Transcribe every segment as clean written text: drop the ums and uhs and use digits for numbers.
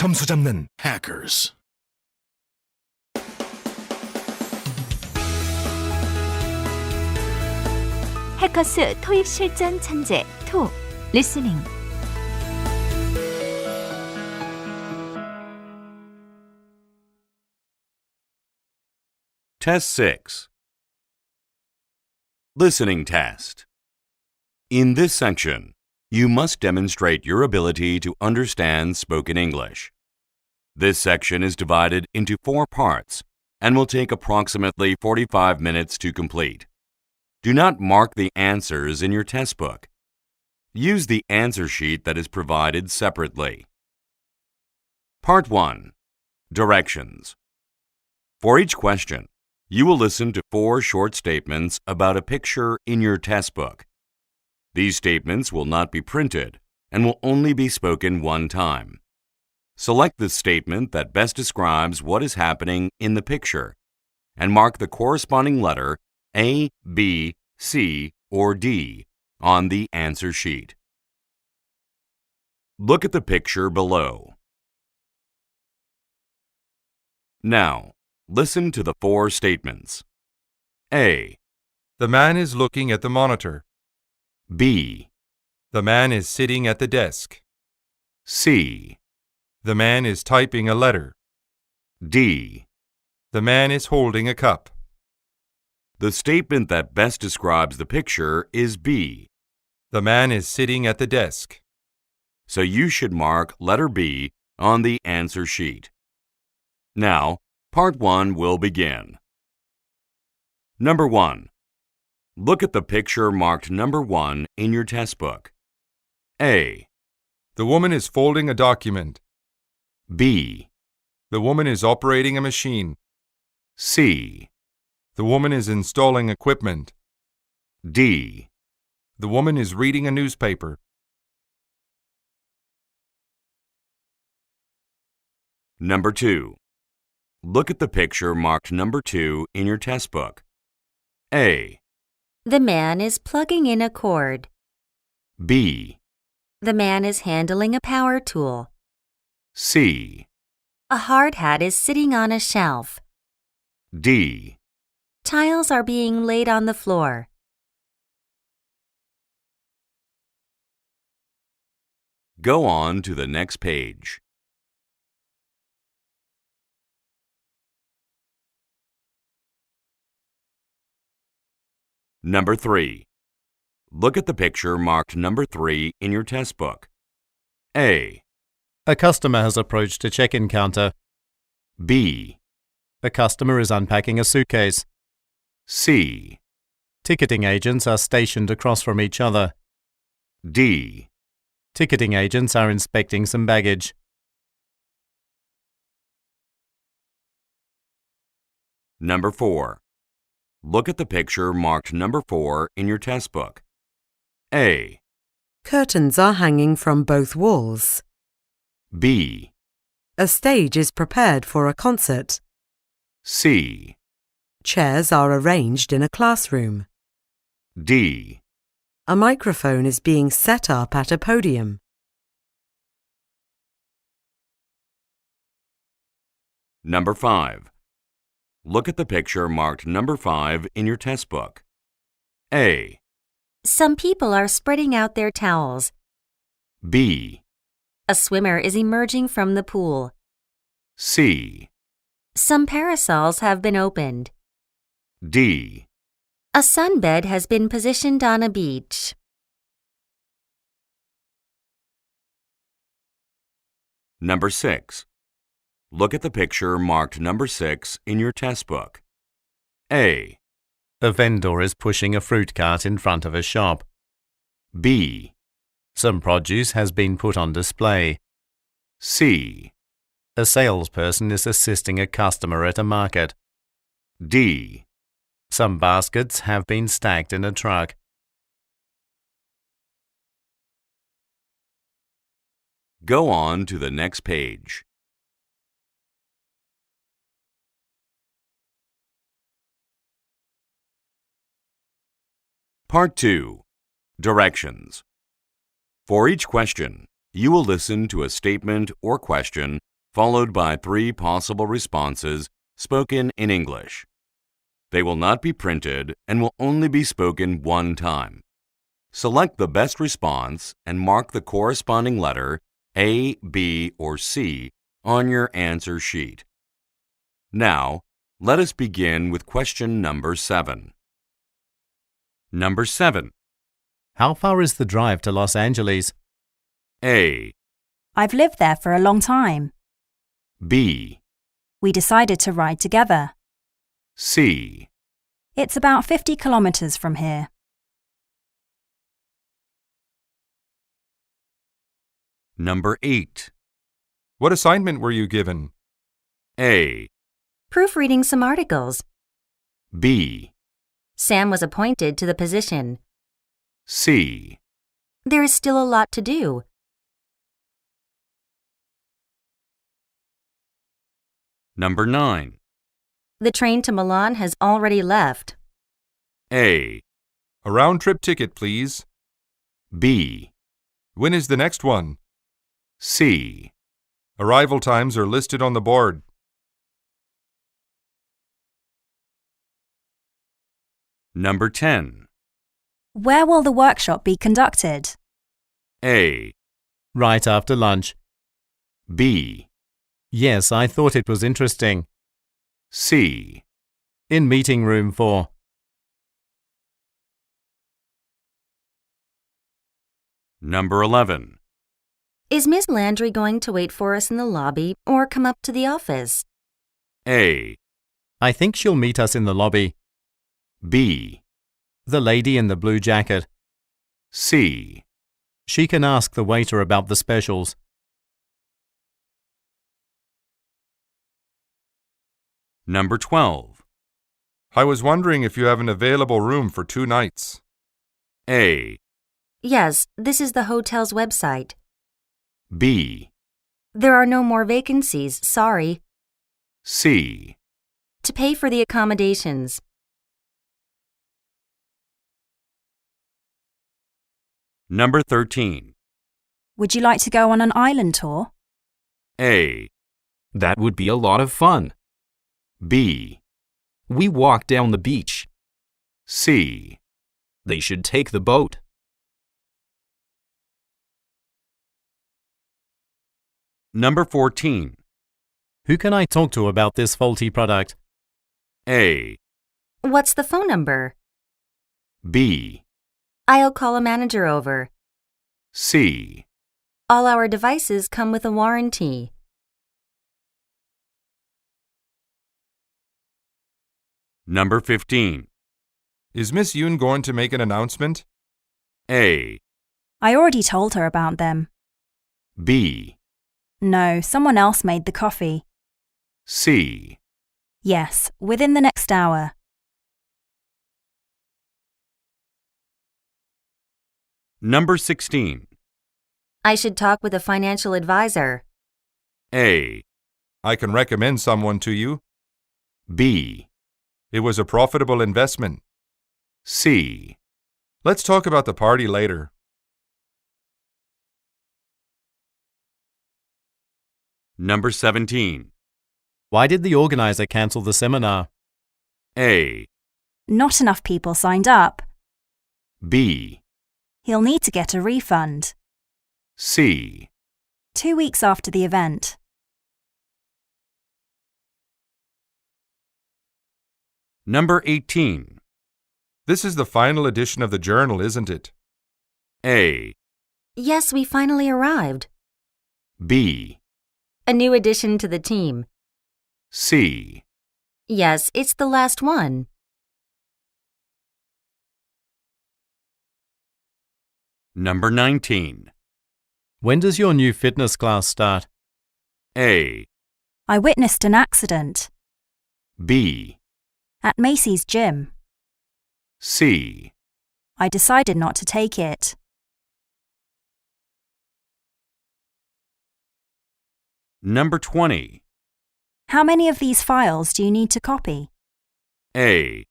점수 잡는 hackers. 해커스 토익 실전 천재 토 리스닝. Test 6. Listening test. In this section, you must demonstrate your ability to understand spoken English. This section is divided into 4 parts and will take approximately 45 minutes to complete. Do not mark the answers in your test book. Use the answer sheet that is provided separately. Part 1. Directions. For each question, you will listen to 4 short statements about a picture in your test book. These statements will not be printed and will only be spoken one time. Select the statement that best describes what is happening in the picture and mark the corresponding letter A, B, C, or D on the answer sheet. Look at the picture below. Now, listen to the 4 statements. A. The man is looking at the monitor. B. The man is sitting at the desk. C. The man is typing a letter. D. The man is holding a cup. The statement that best describes the picture is B. The man is sitting at the desk. So you should mark letter B on the answer sheet. Now, Part 1 will begin. Number 1. Look at the picture marked number 1 in your test book. A. The woman is folding a document. B. The woman is operating a machine. C. The woman is installing equipment. D. The woman is reading a newspaper. Number 2. Look at the picture marked number 2 in your test book. A. The man is plugging in a cord. B. The man is handling a power tool. C. A hard hat is sitting on a shelf. D. Tiles are being laid on the floor. Go on to the next page. Number 3. Look at the picture marked number 3 in your test book. A. A customer has approached a check-in counter. B. The customer is unpacking a suitcase. C. Ticketing agents are stationed across from each other. D. Ticketing agents are inspecting some baggage. Number 4. Look at the picture marked number 4 in your test book. A. Curtains are hanging from both walls. B. A stage is prepared for a concert. C. Chairs are arranged in a classroom. D. A microphone is being set up at a podium. Number 5. Look at the picture marked number 5 in your test book. A. Some people are spreading out their towels. B. A swimmer is emerging from the pool. C. Some parasols have been opened. D. A sunbed has been positioned on a beach. Number 6. Look at the picture marked number 6 in your test book. A. A vendor is pushing a fruit cart in front of a shop. B. Some produce has been put on display. C. A salesperson is assisting a customer at a market. D. Some baskets have been stacked in a truck. Go on to the next page. Part 2. Directions. For each question, you will listen to a statement or question followed by 3 possible responses spoken in English. They will not be printed and will only be spoken one time. Select the best response and mark the corresponding letter A, B, or C on your answer sheet. Now, let us begin with question number 7. Number 7. How far is the drive to Los Angeles? A, I've lived there for a long time. B, We decided to ride together. C. It's about 50 kilometers from here. Number 8. What assignment were you given? A, Proofreading some articles. B, Sam was appointed to the position. C. There is still a lot to do. Number 9. The train to Milan has already left. A, A round-trip ticket, please. B, When is the next one? C. Arrival times are listed on the board. Number 10. Where will the workshop be conducted? A, Right after lunch. B, Yes, I thought it was interesting. C. In meeting room 4. Number 11. Is Miss Landry going to wait for us in the lobby or come up to the office? A, I think she'll meet us in the lobby. B, The lady in the blue jacket. C. She can ask the waiter about the specials. Number 12. I was wondering if you have an available room for 2 nights. A, Yes, this is the hotel's website. B, There are no more vacancies, sorry. C. To pay for the accommodations. Number 13. Would you like to go on an island tour? A, That would be a lot of fun. B, We walk down the beach. C. They should take the boat. Number 14. Who can I talk to about this faulty product? A, What's the phone number? B, I'll call a manager over. C. All our devices come with a warranty. Number 15. Is Miss Yoon going to make an announcement? A, I already told her about them. B, No, someone else made the coffee. C. Yes, within the next hour. Number 16. I should talk with a financial advisor. A, I can recommend someone to you. B, It was a profitable investment. C. Let's talk about the party later. Number 17. Why did the organizer cancel the seminar? A, Not enough people signed up. B, He'll need to get a refund. C. 2 weeks after the event. Number 18. This is the final edition of the journal, isn't it? A, Yes, we finally arrived. B, A new addition to the team. C. Yes, it's the last one. Number 19. When does your new fitness class start? A, I witnessed an accident B, at Macy's gym. C. I decided not to take it. Number 20. How many of these files do you need to copy? A,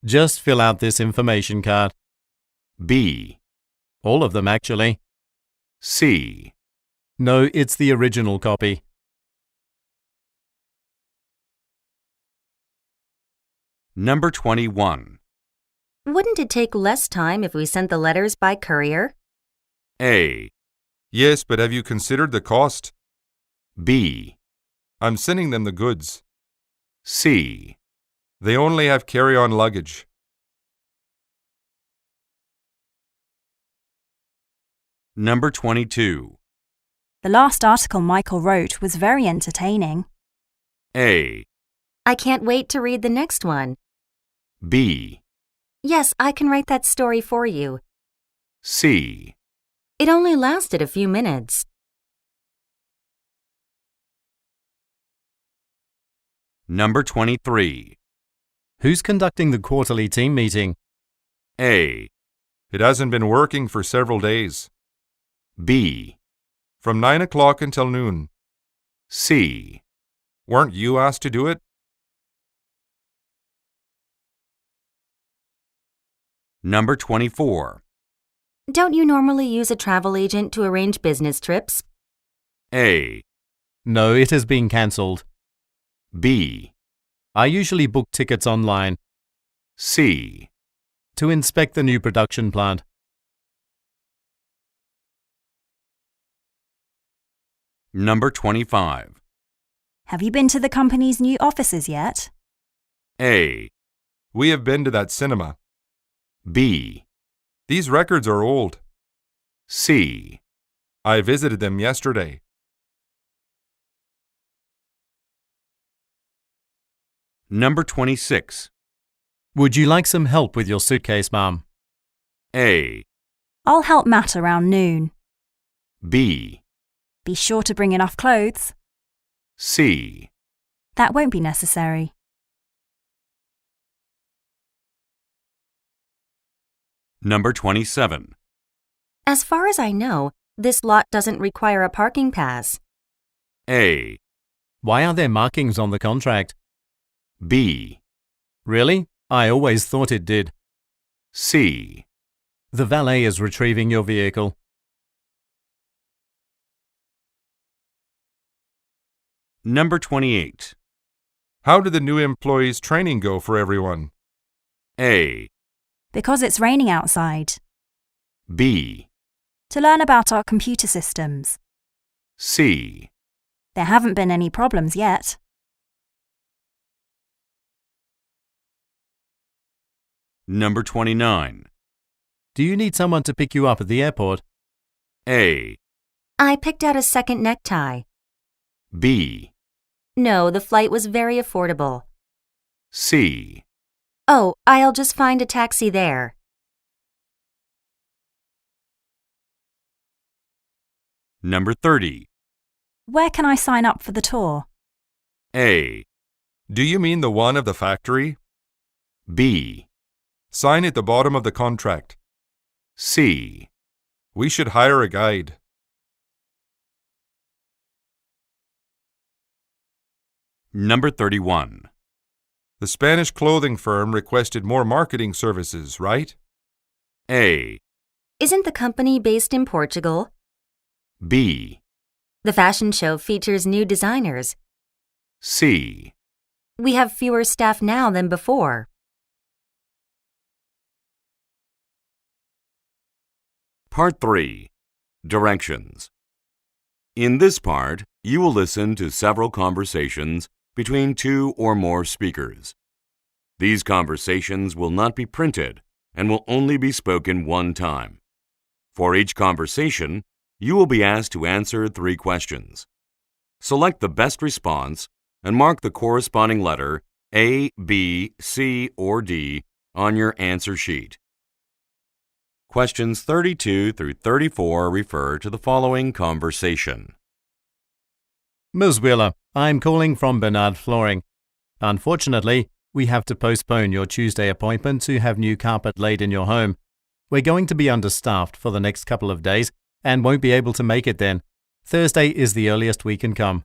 Just fill out this information card. B, All of them, actually. C. No, it's the original copy. Number 21. Wouldn't it take less time if we sent the letters by courier? A. Yes, but have you considered the cost? B. I'm sending them the goods. C. They only have carry-on luggage. Number 22. The last article Michael wrote was very entertaining. A. I can't wait to read the next one. B. Yes, I can write that story for you. C. It only lasted a few minutes. Number 23. Who's conducting the quarterly team meeting? A. It hasn't been working for several days. B. From 9 o'clock until noon. C. Weren't you asked to do it? Number 24. Don't you normally use a travel agent to arrange business trips? A. No, it has been cancelled. B. I usually book tickets online C. to inspect the new production plant. Number 25. Have you been to the company's new offices yet? A. We have been to that cinema. B. These records are old. C. I visited them yesterday. Number 26. Would you like some help with your suitcase, Mum? A. I'll help Matt around noon. B. Be sure to bring enough clothes. C. That won't be necessary. Number 27. As far as I know, this lot doesn't require a parking pass. A. Why are there markings on the contract? B. Really? I always thought it did. C. The valet is retrieving your vehicle. Number 28. How did the new employees' training go for everyone? A. Because it's raining outside. B. To learn about our computer systems. C. There haven't been any problems yet. Number 29. Do you need someone to pick you up at the airport? A. I picked out a second necktie. B. No, the flight was very affordable. C. Oh, I'll just find a taxi there. Number 30. Where can I sign up for the tour? A. Do you mean the one of the factory? B. Sign at the bottom of the contract. C. We should hire a guide. Number 31. The Spanish clothing firm requested more marketing services, right? A. Isn't the company based in Portugal? B. The fashion show features new designers. C. We have fewer staff now than before. Part 3. Directions. In this part, you will listen to several conversations between two or more speakers. These conversations will not be printed and will only be spoken one time. For each conversation, you will be asked to answer 3 questions. Select the best response and mark the corresponding letter A, B, C, or D on your answer sheet. Questions 32 through 34 refer to the following conversation. Ms. Wheeler, I'm calling from Bernard Flooring. Unfortunately, we have to postpone your Tuesday appointment to have new carpet laid in your home. We're going to be understaffed for the next couple of days and won't be able to make it then. Thursday is the earliest we can come.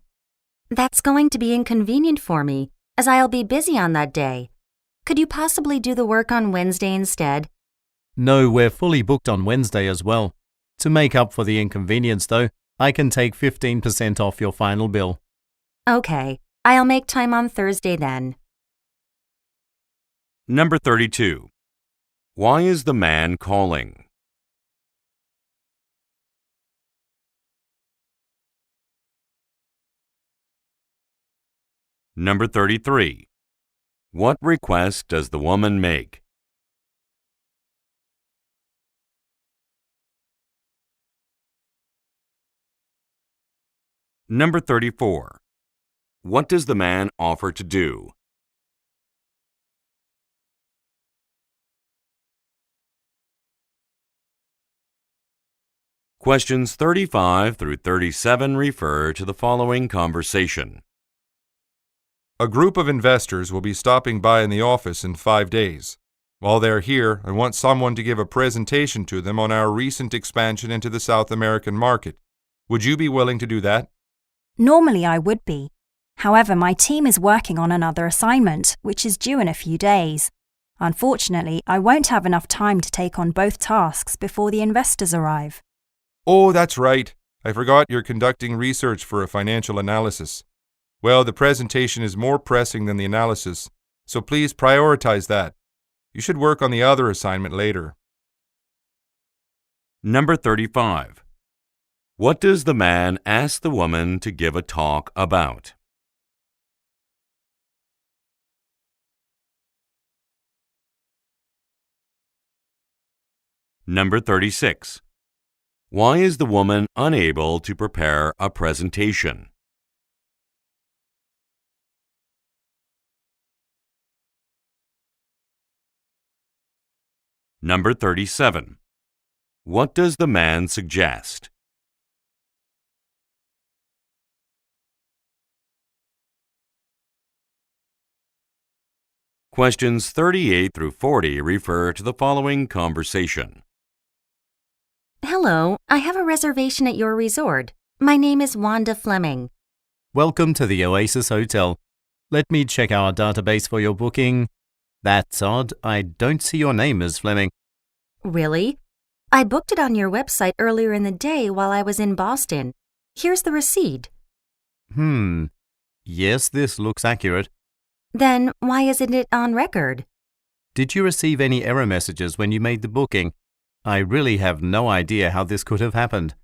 That's going to be inconvenient for me, as I'll be busy on that day. Could you possibly do the work on Wednesday instead? No, we're fully booked on Wednesday as well. To make up for the inconvenience, though, I can take 15% off your final bill. Okay, I'll make time on Thursday then. Number 32. Why is the man calling? Number 33. What request does the woman make? Number 34. What does the man offer to do? Questions 35 through 37 refer to the following conversation. A group of investors will be stopping by in the office in 5 days. While they're here, I want someone to give a presentation to them on our recent expansion into the South American market. Would you be willing to do that? Normally I would be. However, my team is working on another assignment, which is due in a few days. Unfortunately, I won't have enough time to take on both tasks before the investors arrive. Oh, that's right. I forgot you're conducting research for a financial analysis. Well, the presentation is more pressing than the analysis, so please prioritize that. You should work on the other assignment later. Number 35. What does the man ask the woman to give a talk about? Number 36. Why is the woman unable to prepare a presentation? Number 37. What does the man suggest? Questions 38 through 40 refer to the following conversation. Hello, I have a reservation at your resort. My name is Wanda Fleming. Welcome to the Oasis Hotel. Let me check our database for your booking. That's odd. I don't see your name as Fleming. Really? I booked it on your website earlier in the day while I was in Boston. Here's the receipt. Yes, this looks accurate. Then why isn't it on record? Did you receive any error messages when you made the booking? I really have no idea how this could have happened.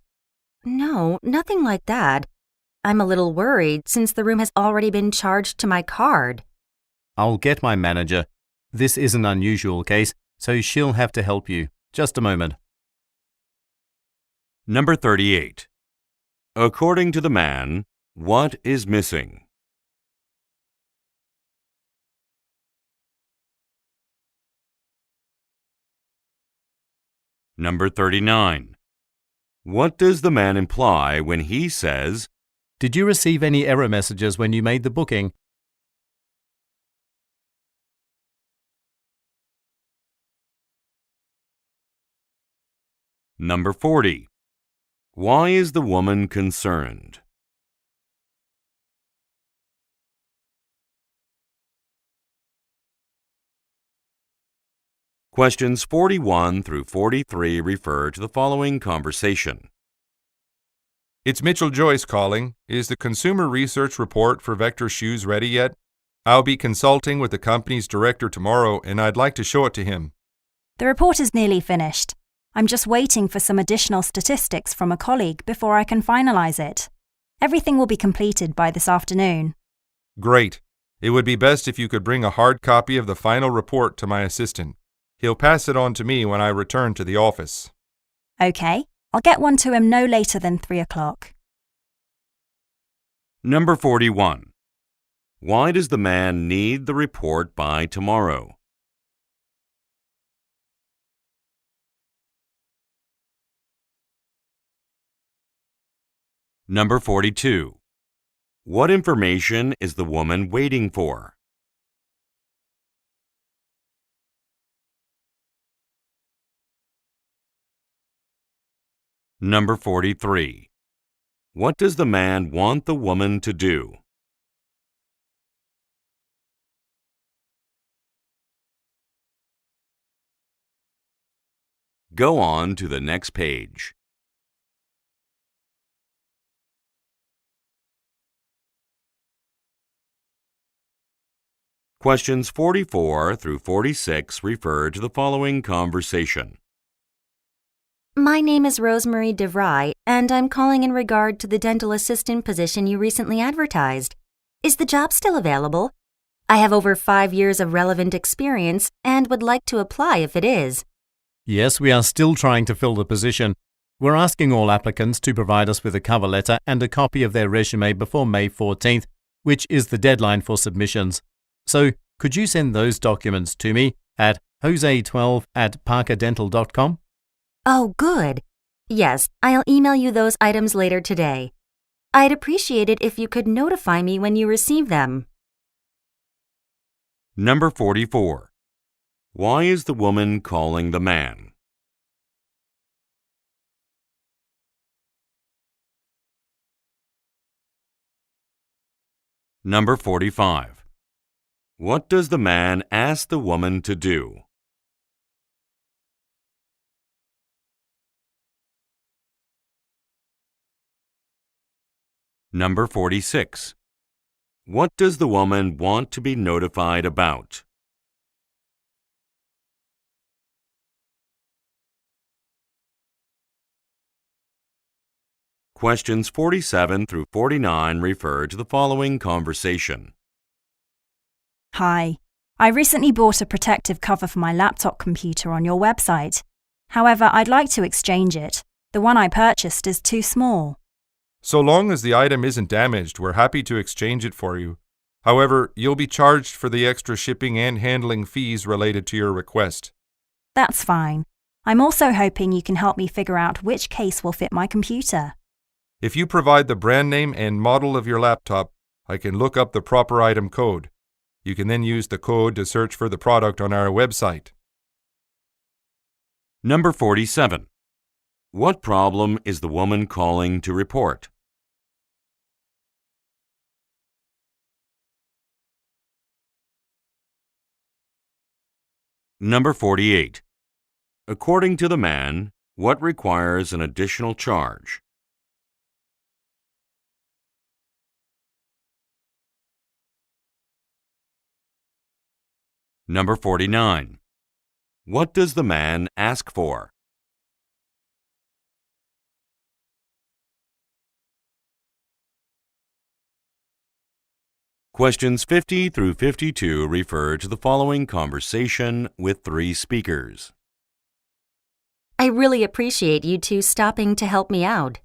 No, nothing like that. I'm a little worried since the room has already been charged to my card. I'll get my manager. This is an unusual case, so she'll have to help you. Just a moment. Number 38. According to the man, what is missing? Number 39. What does the man imply when he says, Did you receive any error messages when you made the booking? Number 40. Why is the woman concerned? Questions 41 through 43 refer to the following conversation. It's Mitchell Joyce calling. Is the consumer research report for Vector Shoes ready yet? I'll be consulting with the company's director tomorrow, and I'd like to show it to him. The report is nearly finished. I'm just waiting for some additional statistics from a colleague before I can finalize it. Everything will be completed by this afternoon. Great. It would be best if you could bring a hard copy of the final report to my assistant. He'll pass it on to me when I return to the office. Okay, I'll get one to him no later than 3 o'clock. Number 41. Why does the man need the report by tomorrow? Number 42. What information is the woman waiting for? Number 43. What does the man want the woman to do? Go on to the next page. Questions 44 through 46 refer to the following conversation. My name is Rosemary DeVry, and I'm calling in regard to the dental assistant position you recently advertised. Is the job still available? I have over 5 years of relevant experience and would like to apply if it is. Yes, we are still trying to fill the position. We're asking all applicants to provide us with a cover letter and a copy of their resume before May 14th, which is the deadline for submissions. So, could you send those documents to me at jose12@parkerdental.com? Oh, good. Yes, I'll email you those items later today. I'd appreciate it if you could notify me when you receive them. Number 44. Why is the woman calling the man? Number 45. What does the man ask the woman to do? Number 46. What does the woman want to be notified about? Questions 47 through 49 refer to the following conversation. Hi. I recently bought a protective cover for my laptop computer on your website. However, I'd like to exchange it. The one I purchased is too small. So long as the item isn't damaged, we're happy to exchange it for you. However, you'll be charged for the extra shipping and handling fees related to your request. That's fine. I'm also hoping you can help me figure out which case will fit my computer. If you provide the brand name and model of your laptop, I can look up the proper item code. You can then use the code to search for the product on our website. Number 47. What problem is the woman calling to report? Number 48. According to the man, what requires an additional charge? Number 49. What does the man ask for? Questions 50 through 52 refer to the following conversation with 3 speakers. I really appreciate you two stopping to help me out.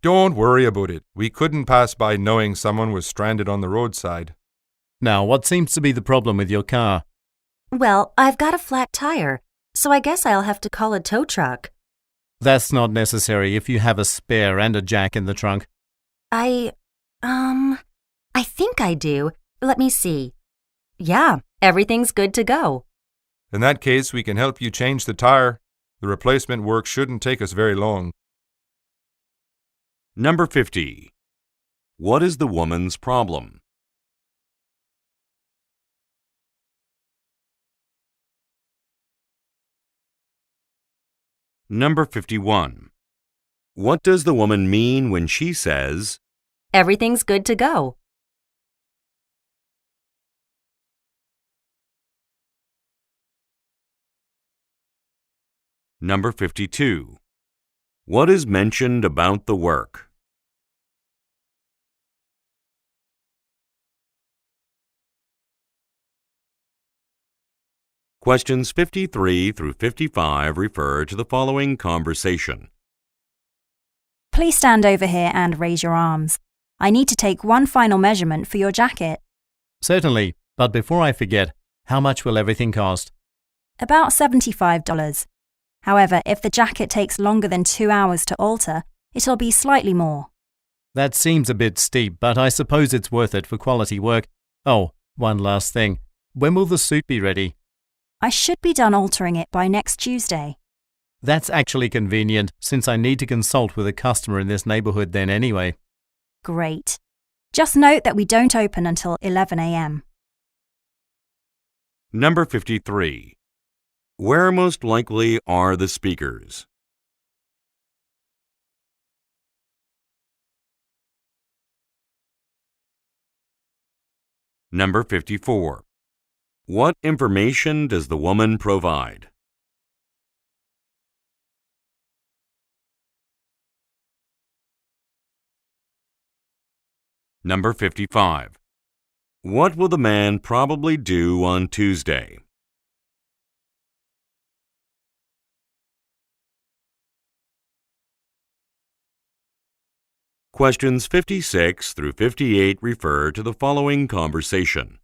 Don't worry about it. We couldn't pass by knowing someone was stranded on the roadside. Now, what seems to be the problem with your car? Well, I've got a flat tire, so I guess I'll have to call a tow truck. That's not necessary if you have a spare and a jack in the trunk. I think I do. Let me see. Yeah, everything's good to go. In that case, we can help you change the tire. The replacement work shouldn't take us very long. Number 50. What is the woman's problem? Number 51. What does the woman mean when she says, Everything's good to go. Number 52. What is mentioned about the work? Questions 53 through 55 refer to the following conversation. Please stand over here and raise your arms. I need to take one final measurement for your jacket. Certainly, but before I forget, how much will everything cost? About $75. However, if the jacket takes longer than 2 hours to alter, it'll be slightly more. That seems a bit steep, but I suppose it's worth it for quality work. Oh, one last thing. When will the suit be ready? I should be done altering it by next Tuesday. That's actually convenient, since I need to consult with a customer in this neighborhood then anyway. Great. Just note that we don't open until 11 a.m. Number 53. Where most likely are the speakers? Number 54. What information does the woman provide? Number 55. What will the man probably do on Tuesday? Questions 56 through 58 refer to the following conversation.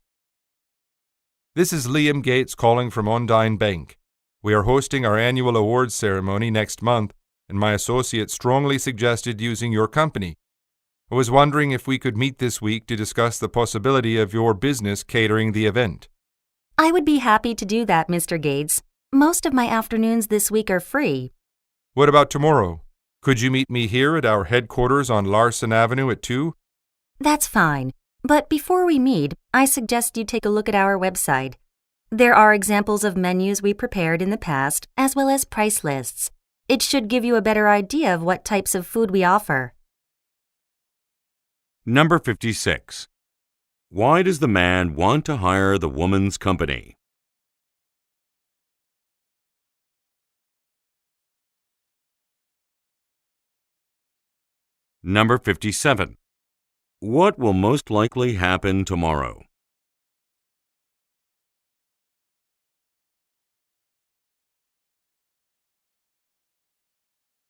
This is Liam Gates calling from Ondine Bank. We are hosting our annual awards ceremony next month, and my associate strongly suggested using your company. I was wondering if we could meet this week to discuss the possibility of your business catering the event. I would be happy to do that, Mr. Gates. Most of my afternoons this week are free. What about tomorrow? Could you meet me here at our headquarters on Larson Avenue at 2? That's fine. But before we meet, I suggest you take a look at our website. There are examples of menus we prepared in the past, as well as price lists. It should give you a better idea of what types of food we offer. Number 56. Why does the man want to hire the woman's company? Number 57. What will most likely happen tomorrow?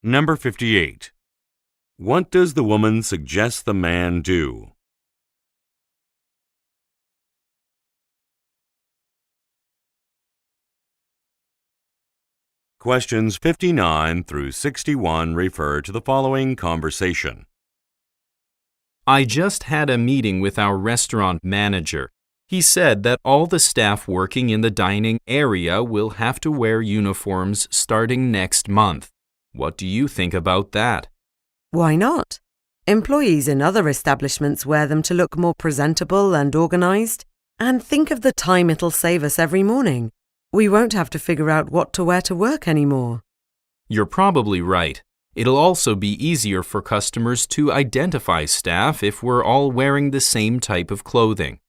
Number 58. What does the woman suggest the man do? Questions 59 through 61 refer to the following conversation. I just had a meeting with our restaurant manager. He said that all the staff working in the dining area will have to wear uniforms starting next month. What do you think about that? Why not? Employees in other establishments wear them to look more presentable and organised. And think of the time it'll save us every morning. We won't have to figure out what to wear to work anymore. You're probably right. It'll also be easier for customers to identify staff if we're all wearing the same type of clothing.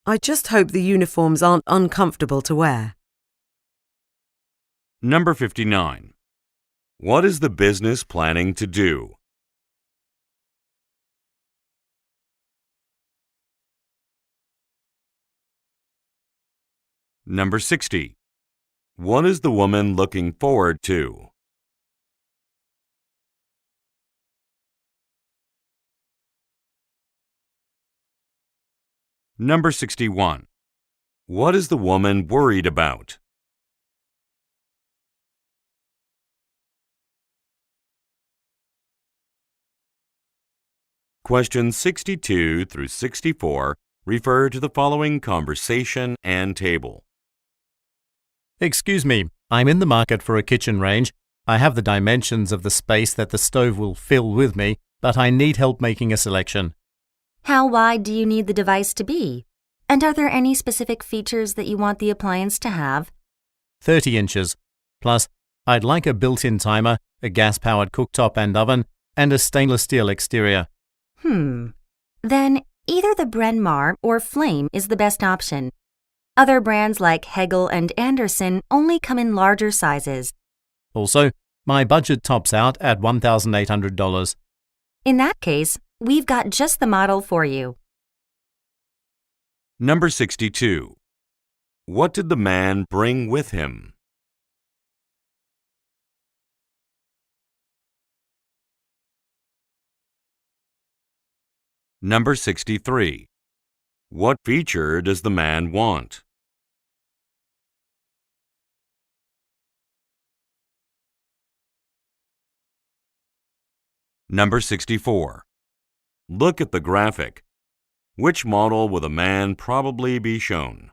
I just hope the uniforms aren't uncomfortable to wear. Number 59. What is the business planning to do? Number 60. What is the woman looking forward to? Number 61. What is the woman worried about? Questions 62 through 64 refer to the following conversation and table. Excuse me, I'm in the market for a kitchen range. I have the dimensions of the space that the stove will fill with me, but I need help making a selection. How wide do you need the device to be? And are there any specific features that you want the appliance to have? 30 inches. Plus, I'd like a built-in timer, a gas-powered cooktop and oven, and a stainless steel exterior. Then either the Bryn Mawr or Flame is the best option. Other brands like Hegel and Anderson only come in larger sizes. Also, my budget tops out at $1,800. In that case, we've got just the model for you. Number 62. What did the man bring with him? Number 63. What feature does the man want? Number 64. Look at the graphic. Which model will the man probably be shown?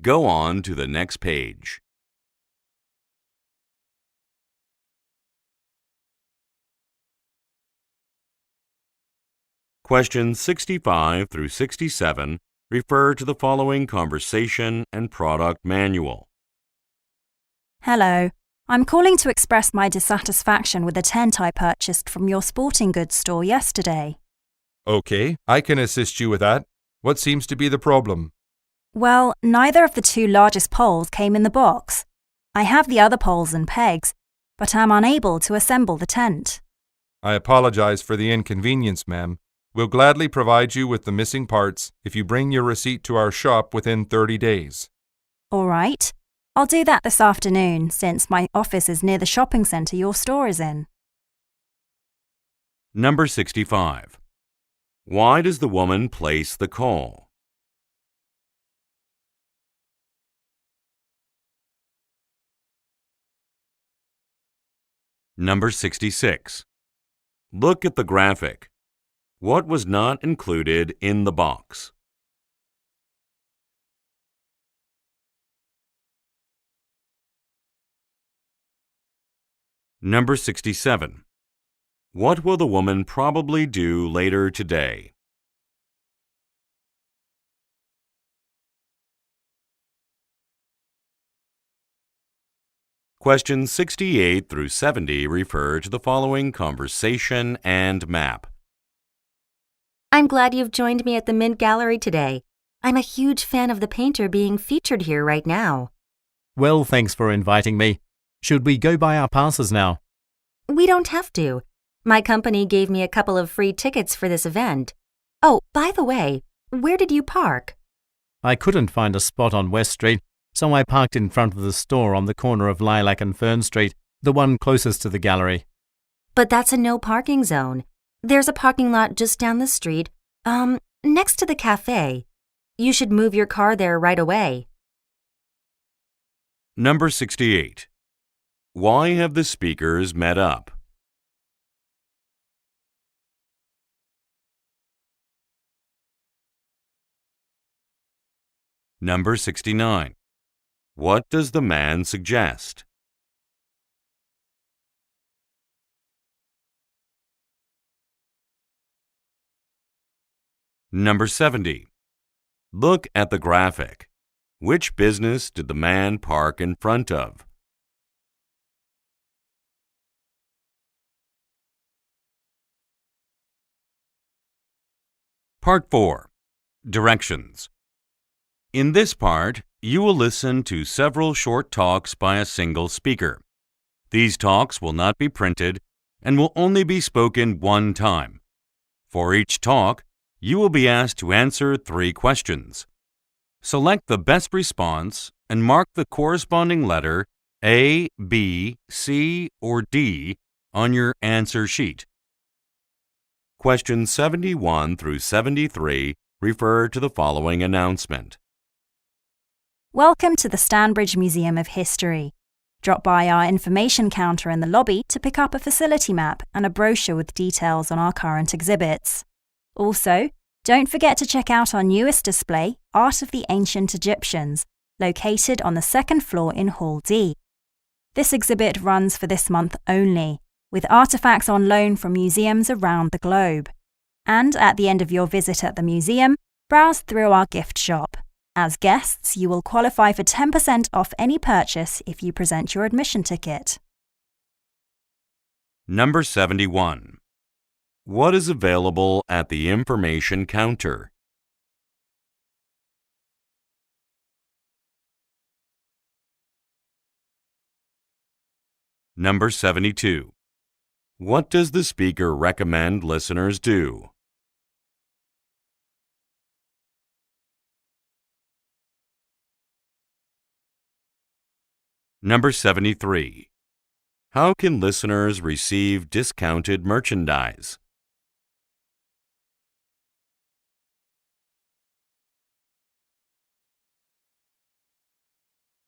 Go on to the next page. Questions 65 through 67 refer to the following conversation and product manual. Hello, I'm calling to express my dissatisfaction with a tent I purchased from your sporting goods store yesterday. Okay, I can assist you with that. What seems to be the problem? Well, neither of the two largest poles came in the box. I have the other poles and pegs, but am unable to assemble the tent. I apologize for the inconvenience, ma'am. We'll gladly provide you with the missing parts if you bring your receipt to our shop within 30 days. All right. I'll do that this afternoon, since my office is near the shopping centre your store is in. Number 65. Why does the woman place the call? Number 66. Look at the graphic. What was not included in the box? Number 67. What will the woman probably do later today? Questions 68 through 70 refer to the following conversation and map. I'm glad you've joined me at the Mint Gallery today. I'm a huge fan of the painter being featured here right now. Well, thanks for inviting me. Should we go buy our passes now? We don't have to. My company gave me a couple of free tickets for this event. Oh, by the way, where did you park? I couldn't find a spot on West Street, so I parked in front of the store on the corner of Lilac and Fern Street, the one closest to the gallery. But that's a no parking zone. There's a parking lot just down the street, next to the cafe. You should move your car there right away. Number 68. Why have the speakers met up? Number 69. What does the man suggest? Number 70. Look at the graphic. Which business did the man park in front of? Part 4. Directions. In this part, you will listen to several short talks by a single speaker. These talks will not be printed and will only be spoken one time. For each talk, you will be asked to answer 3 questions. Select the best response and mark the corresponding letter A, B, C, or D on your answer sheet. Questions 71 through 73 refer to the following announcement. Welcome to the Stanbridge Museum of History. Drop by our information counter in the lobby to pick up a facility map and a brochure with details on our current exhibits. Also, don't forget to check out our newest display, Art of the Ancient Egyptians, located on the 2nd floor in Hall D. This exhibit runs for this month only, with artifacts on loan from museums around the globe. And at the end of your visit at the museum, browse through our gift shop. As guests, you will qualify for 10% off any purchase if you present your admission ticket. Number 71. What is available at the information counter? Number 72. What does the speaker recommend listeners do? Number 73. How can listeners receive discounted merchandise?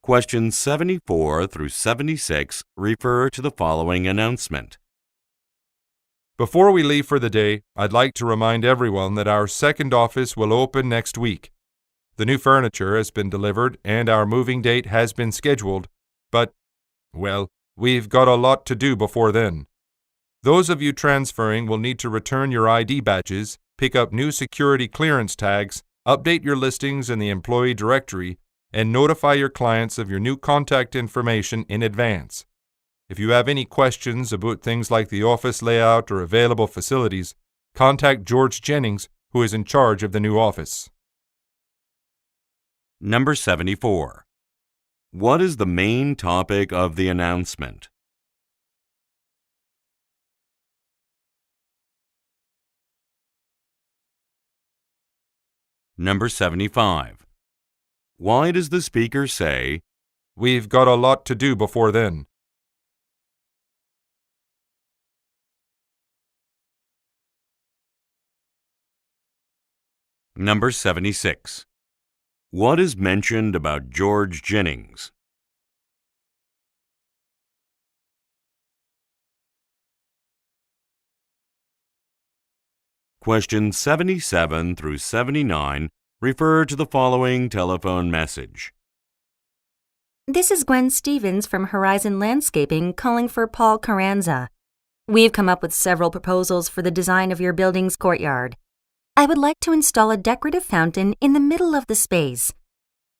Questions 74 through 76 refer to the following announcement. Before we leave for the day, I'd like to remind everyone that our second office will open next week. The new furniture has been delivered and our moving date has been scheduled, but, well, we've got a lot to do before then. Those of you transferring will need to return your ID badges, pick up new security clearance tags, update your listings in the employee directory, and notify your clients of your new contact information in advance. If you have any questions about things like the office layout or available facilities, contact George Jennings, who is in charge of the new office. Number 74. What is the main topic of the announcement? Number 75. Why does the speaker say, "We've got a lot to do before then"? Number 76. What is mentioned about George Jennings? Questions 77 through 79 refer to the following telephone message. This is Gwen Stevens from Horizon Landscaping calling for Paul Carranza. We've come up with several proposals for the design of your building's courtyard. I would like to install a decorative fountain in the middle of the space.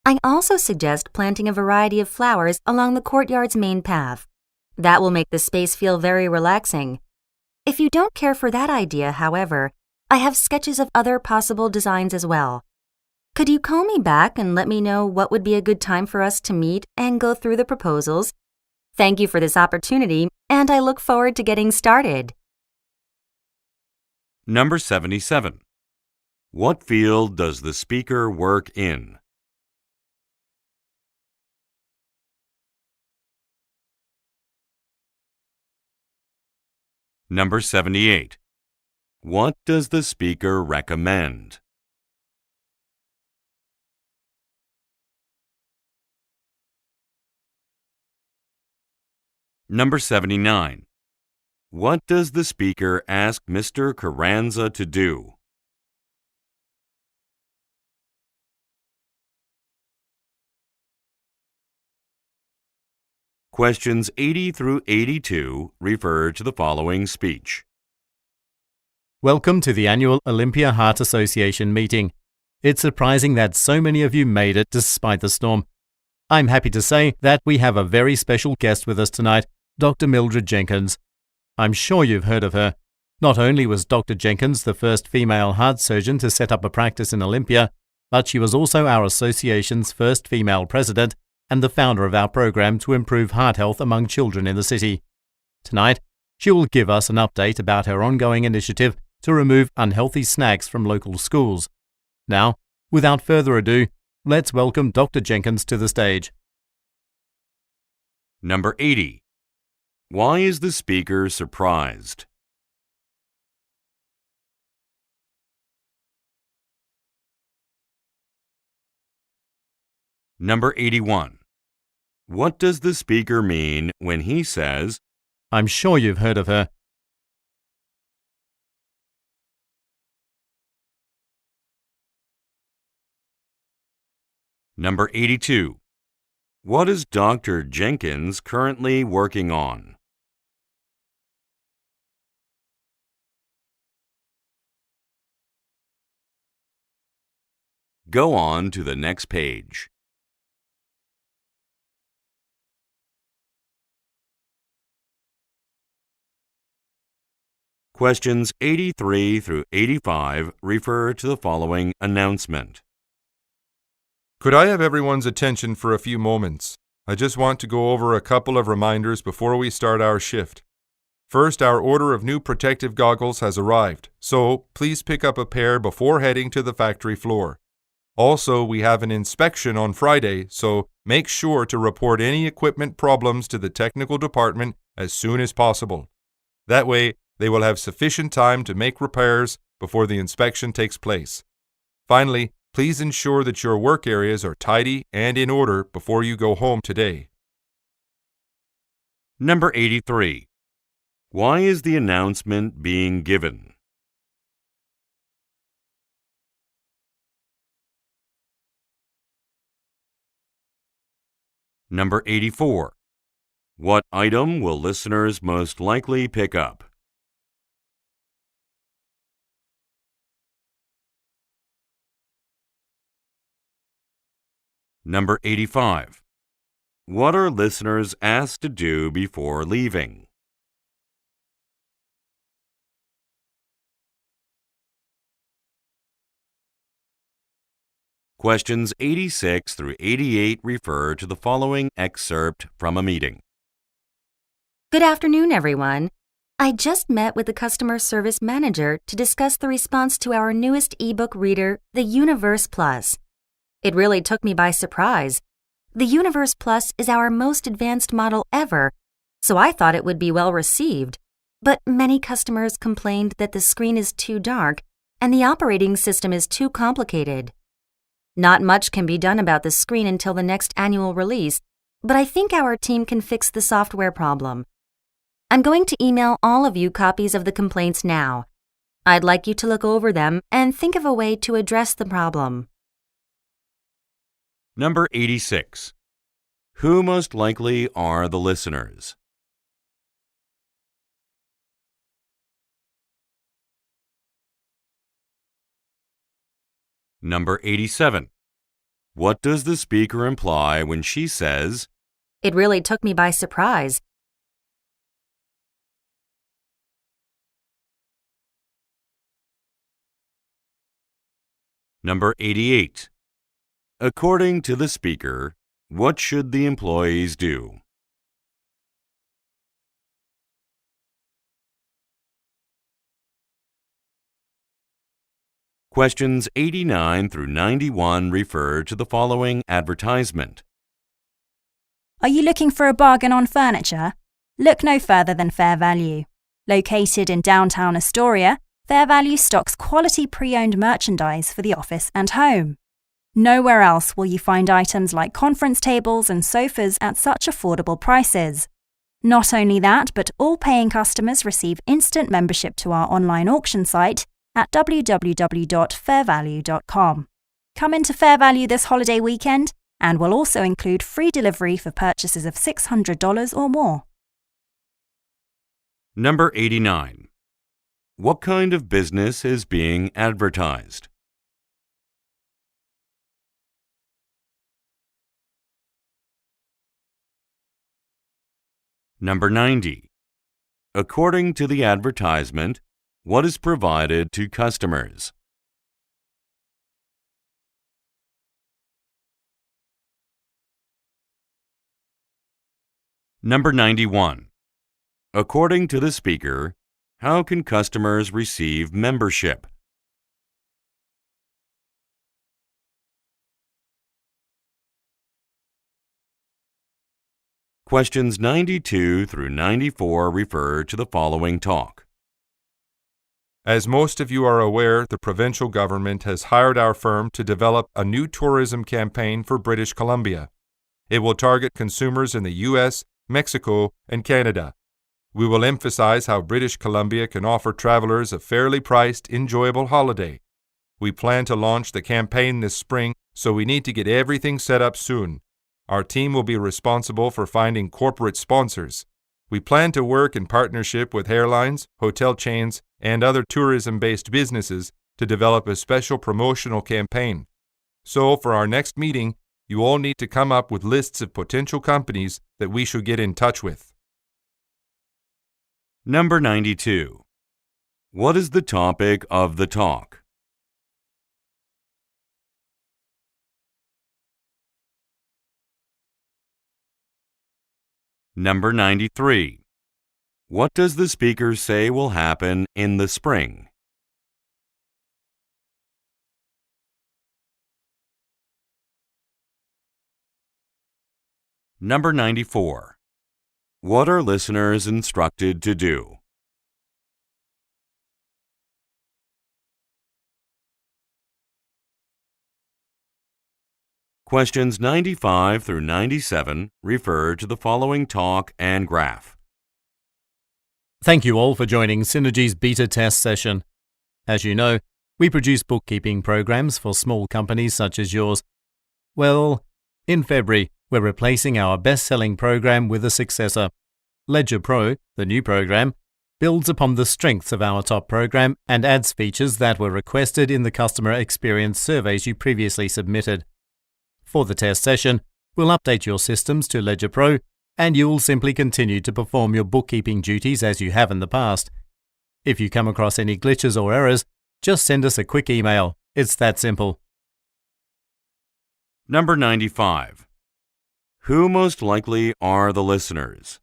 I also suggest planting a variety of flowers along the courtyard's main path. That will make the space feel very relaxing. If you don't care for that idea, however, I have sketches of other possible designs as well. Could you call me back and let me know what would be a good time for us to meet and go through the proposals? Thank you for this opportunity, and I look forward to getting started. Number 77. What field does the speaker work in? Number 78. What does the speaker recommend? Number 79. What does the speaker ask Mr. Carranza to do? Questions 80 through 82 refer to the following speech. Welcome to the annual Olympia Heart Association meeting. It's surprising that so many of you made it despite the storm. I'm happy to say that we have a very special guest with us tonight, Dr. Mildred Jenkins. I'm sure you've heard of her. Not only was Dr. Jenkins the first female heart surgeon to set up a practice in Olympia, but she was also our association's first female president and the founder of our program to improve heart health among children in the city. Tonight, she will give us an update about her ongoing initiative to remove unhealthy snacks from local schools. Now, without further ado, let's welcome Dr. Jenkins to the stage. Number 80. Why is the speaker surprised? Number 81. What does the speaker mean when he says, I'm sure you've heard of her. Number 82. What is Dr. Jenkins currently working on? Go on to the next page. Questions 83 through 85 refer to the following announcement. Could I have everyone's attention for a few moments? I just want to go over a couple of reminders before we start our shift. First, our order of new protective goggles has arrived, so please pick up a pair before heading to the factory floor. Also, we have an inspection on Friday, so make sure to report any equipment problems to the technical department as soon as possible. That way, they will have sufficient time to make repairs before the inspection takes place. Finally, please ensure that your work areas are tidy and in order before you go home today. Number 83. Why is the announcement being given? Number 84. What item will listeners most likely pick up? Number 85. What are listeners asked to do before leaving? Questions 86 through 88 refer to the following excerpt from a meeting. Good afternoon, everyone. I just met with the customer service manager to discuss the response to our newest ebook reader, the Universe Plus. It really took me by surprise. The Universe Plus is our most advanced model ever, so I thought it would be well received. But many customers complained that the screen is too dark and the operating system is too complicated. Not much can be done about the screen until the next annual release, but I think our team can fix the software problem. I'm going to email all of you copies of the complaints now. I'd like you to look over them and think of a way to address the problem. Number 86. Who most likely are the listeners? Number 87. What does the speaker imply when she says, It really took me by surprise. Number 88. According to the speaker, what should the employees do? Questions 89 through 91 refer to the following advertisement. Are you looking for a bargain on furniture? Look no further than Fair Value. Located in downtown Astoria, Fair Value stocks quality pre-owned merchandise for the office and home. Nowhere else will you find items like conference tables and sofas at such affordable prices. Not only that, but all paying customers receive instant membership to our online auction site at www.fairvalue.com. Come into Fair Value this holiday weekend, and we'll also include free delivery for purchases of $600 or more. Number 89. What kind of business is being advertised? Number 90. According to the advertisement, what is provided to customers? Number 91. According to the speaker, how can customers receive membership? Questions 92 through 94 refer to the following talk. As most of you are aware, the provincial government has hired our firm to develop a new tourism campaign for British Columbia. It will target consumers in the U.S., Mexico, and Canada. We will emphasize how British Columbia can offer travelers a fairly priced, enjoyable holiday. We plan to launch the campaign this spring, so we need to get everything set up soon. Our team will be responsible for finding corporate sponsors. We plan to work in partnership with airlines, hotel chains, and other tourism-based businesses to develop a special promotional campaign. So, for our next meeting, you all need to come up with lists of potential companies that we should get in touch with. Number 92. What is the topic of the talk? Number 93. What does the speaker say will happen in the spring? Number 94. What are listeners instructed to do? Questions 95 through 97 refer to the following talk and graph. Thank you all for joining Synergy's beta test session. As you know, we produce bookkeeping programs for small companies such as yours. Well, in February, we're replacing our best-selling program with a successor. Ledger Pro, the new program, builds upon the strengths of our top program and adds features that were requested in the customer experience surveys you previously submitted. For the test session, We'll update your systems to Ledger Pro, and you'll simply continue to perform your bookkeeping duties as you have in the past. If you come across any glitches or errors, just send us a quick email. It's that simple. Number 95. Who most likely are the listeners?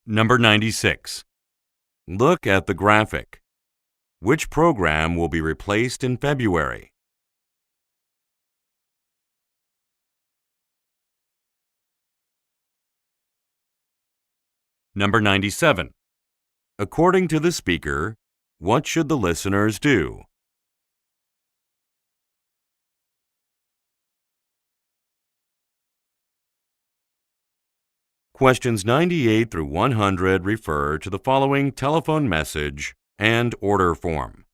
Number 96. Look at the graphic. Which program will be replaced in February? Number 97. According to the speaker, what should the listeners do? Questions 98 through 100 refer to the following telephone message and order form.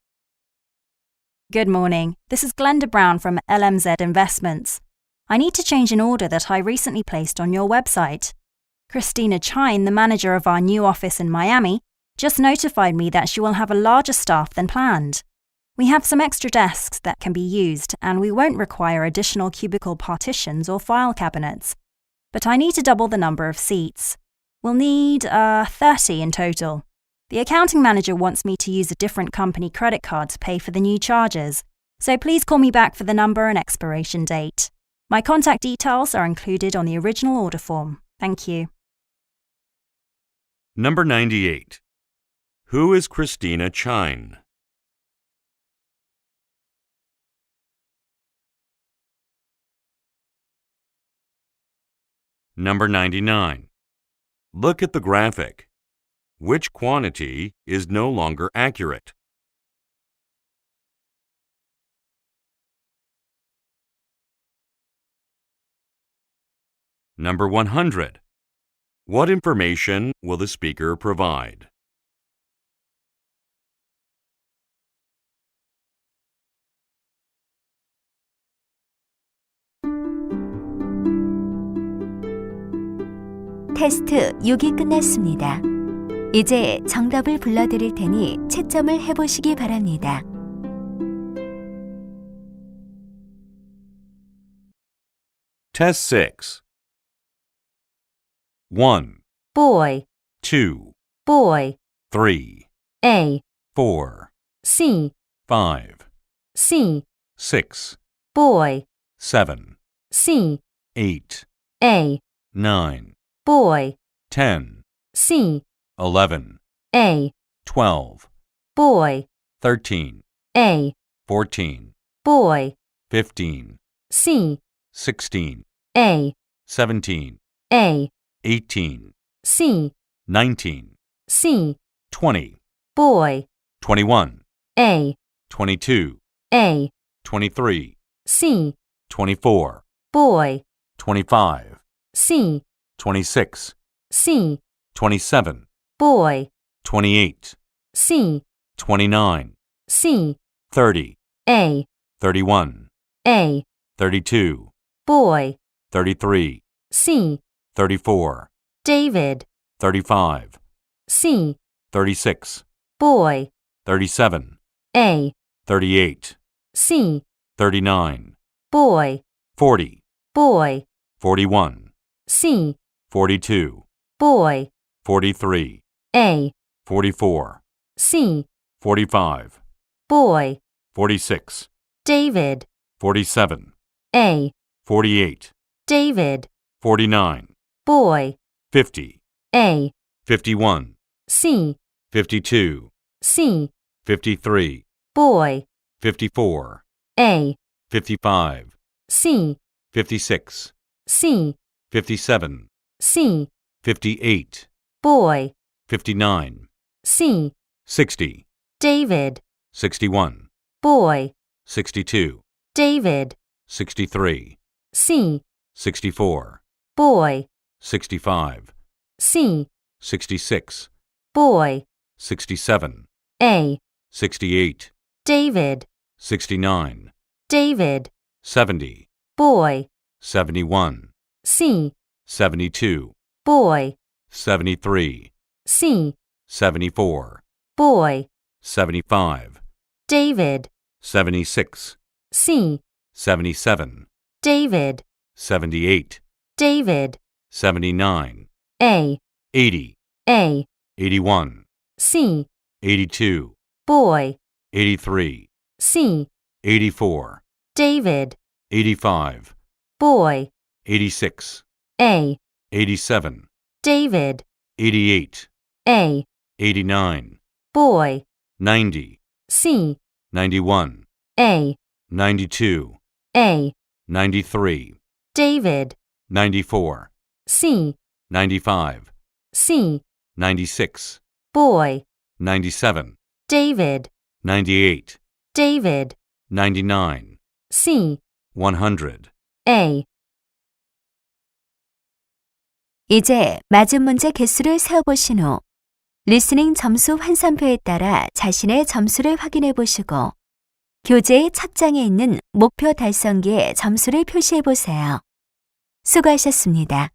Good morning. This is Glenda Brown from LMZ Investments. I need to change an order that I recently placed on your website. Christina Chine, the manager of our new office in Miami, just notified me that she will have a larger staff than planned. We have some extra desks that can be used, and we won't require additional cubicle partitions or file cabinets. But I need to double the number of seats. We'll need 30 in total. The accounting manager wants me to use a different company credit card to pay for the new charges, so please call me back for the number and expiration date. My contact details are included on the original order form. Thank you. Number 98. Who is Christina Chine? Number 99. Look at the graphic. Which quantity is no longer accurate? Number 100. What information will the speaker provide? 테스트 6이 끝났습니다. 이제 정답을 불러드릴 테니 채점을 해보시기 바랍니다. Test 6. 1, boy, 2, boy, 3, A, 4, C, 5, C, 6, boy, 7, C, 8, A, 9, boy, 10, C, 11, A, 12, boy, 13, A, 14, boy, 15, C, 16, A, 17, A, 18, C, 19, C, 20, boy, 21, A, 22, A, 23, C, 24, boy, 25, C, 26, C, 27, boy, 28, C, 29, C, 30, A, 31, A, 32, boy, 33, C, 34, David, 35, C, 36, boy, 37, A, 38, C, 39, boy, 40, boy, 41, C, 42, boy, 43, A, 44, C, 45, boy, 46, David, 47, A, 48, David, 49, boy, 50, A, 51, C, 52, C, 53, boy, 54, A, 55, C, 56, C, 57, C, 58, boy, 59, C, 60, David, 61, boy, 62, David, 63, C, 64, boy, 65, C, 66, boy, 67, A, 68, David, 69, David, 70, boy, 71, C, 72, boy, 73, C, 74, boy, 75, David. 76, C. 77, David. 78, David. 79, A. 80, A. 81, C. 82, Boy. 83, C. 84, David. 85, Boy. 86, A. 87, David. 88, A. 89, Boy. 90, C. 91, A. 92, A. 93, David. 94, C. 95, C. 96, Boy. 97, David. 98, David. 99, C. 100. A. 이제 맞은 문제 개수를 세어보신 후 리스닝 점수 환산표에 따라 자신의 점수를 확인해 보시고 교재의 첫 장에 있는 목표 달성기에 점수를 표시해 보세요. 수고하셨습니다.